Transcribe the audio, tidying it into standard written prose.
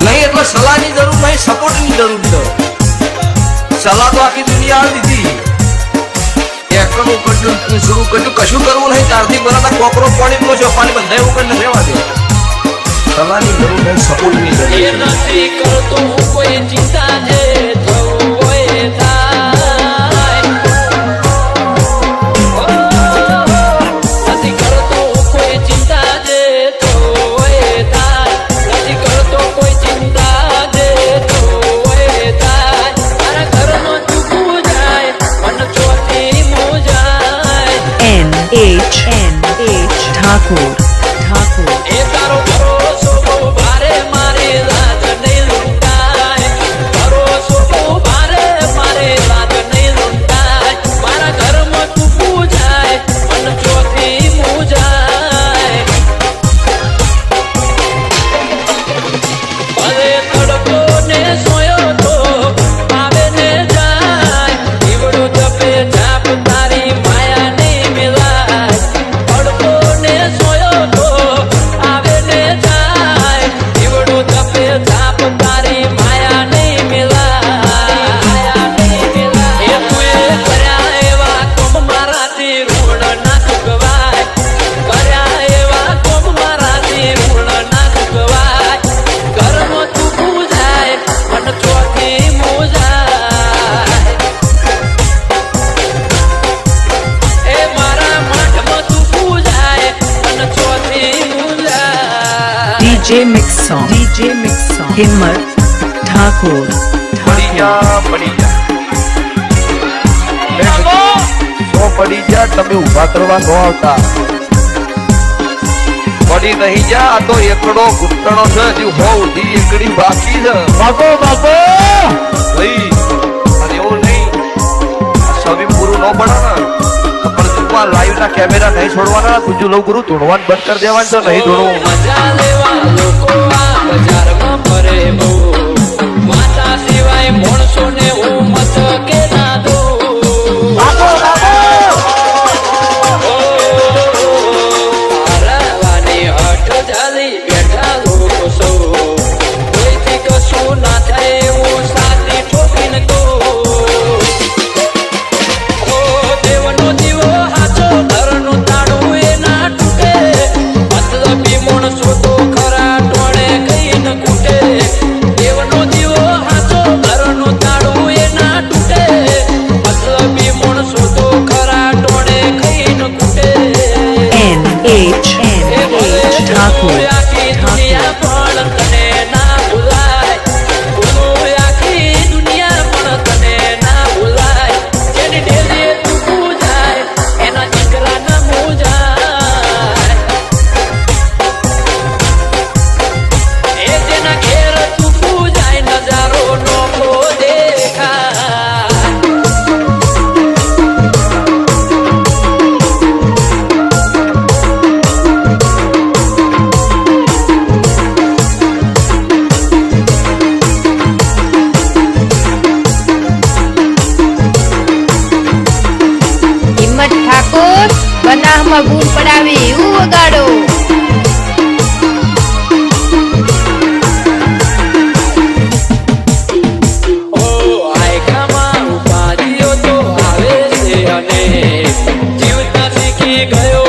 नहीं એટલે સલાહની જરૂર નહીં, સપોર્ટની જરૂર છે. સલાહ તો આખી દુનિયા દીધી. એકનું કશું શરૂ કર્યું, કશું કરવું નહીં. ત્યારથી બરાબર કોકરો પાણી છો, પાણી બંધાય એવું કરીને રહેવા દે. સલાહની જરૂર નહીં, સપોર્ટની જરૂર છે. નથી કરતો કોઈ ચિંતા છે થવું હોય થાય. નથી કરતો કોઈ ચિંતા છે થવું હોય થાય. નથી કરતો કોઈ ચિંતા છે થવું હોય થાય. મારા ઘરનો ચૂકવું જાય મન ચોથી મુજાય. NH ઠાકોર એ તારો ભરોસો બહુ ભારે મારી રાત નહીં લૂંટાય. ભરોસો બહુ ભારે મારી રાત નહીં લૂંટાય. મારા ઘરમાં ચૂકવું જાય મન ચોથી મુજાય. ભલે તડકો ને સોયો તો આવે ને જાય. દીવડું જપે જાપ તારી માયા નહીં મિલાય. તડકો ને સોયો તો આવે ને જાય. દીવડું જપે જાપ તારી માયા નહીં મિલાય. એ તુએ કર્યા એવા કોમ મારાથી ઋણ ના ચૂકવાય. કર્યા એવા કોમ મારાથી ઋણ ના ચૂકવાય. ઘરમાં ચૂકવું જાય મન ચોથી મુજાય. એ મારા મઠમાં ચૂકવું જાય મન ચોથી મુજાય. DJ Mix Song હિંમત ઠાકોર પડી જા સો પડી જા. તમે ઉભા કરવા ન આવતા. પડી નહીં જા. આ તો એકડો ઘૂંટણો છે, હજી હો ઉધી એકડી બાકી છે. બાપો ભાઈ અને એવું નહીં, સવી પૂરું ન પડે ને પણ તું આ લાઈવ ના કેમેરા નહીં છોડવાના. તું લઉં ગુરુ ધૂણવાનું બંધ કરી દેવાનું છે. નહીં ધૂણવું. મજા લેવા લોકો આ બજારમાં ફરે બહુ. માતા સિવાય માણસોને હું મત કે ના દઉં. હરાવાની હઠ ચાલી બેઠા લોકો સૌ. કોઈથી કશું ના થાય એવું સાથી ઠોકીને કહું. ઓ દેવનો દીવો હાચો ઘરનું તાળું એ ના તૂટે. મતલબી માણસો તો ખરા ટોળે કહીને કૂટે. દેવનો દીવો હાચો ઘરનું તાળું એ ના તૂટે. મતલબી માણસો તો ખરા ટોળે કહીને કૂટે. NH ઠાકોર આખી દુનિયા પણ તને ના ભૂલાય. ભૂલું આખી દુનિયા પણ તને ના ભૂલાય. જેની ડેલી ચૂકવું જાય એના દીકરા ના મુજાય. એ જેના ઘેર ચૂકવું જાય નજારો નોખો દેખાય. હિંમત ઠાકોર બનાહમાં બૂમ પડાવે એવું વગાડો. ઓ આયકામાં ઉપાધિઓ તો આવે છે અને જીવતા શીખી ગયો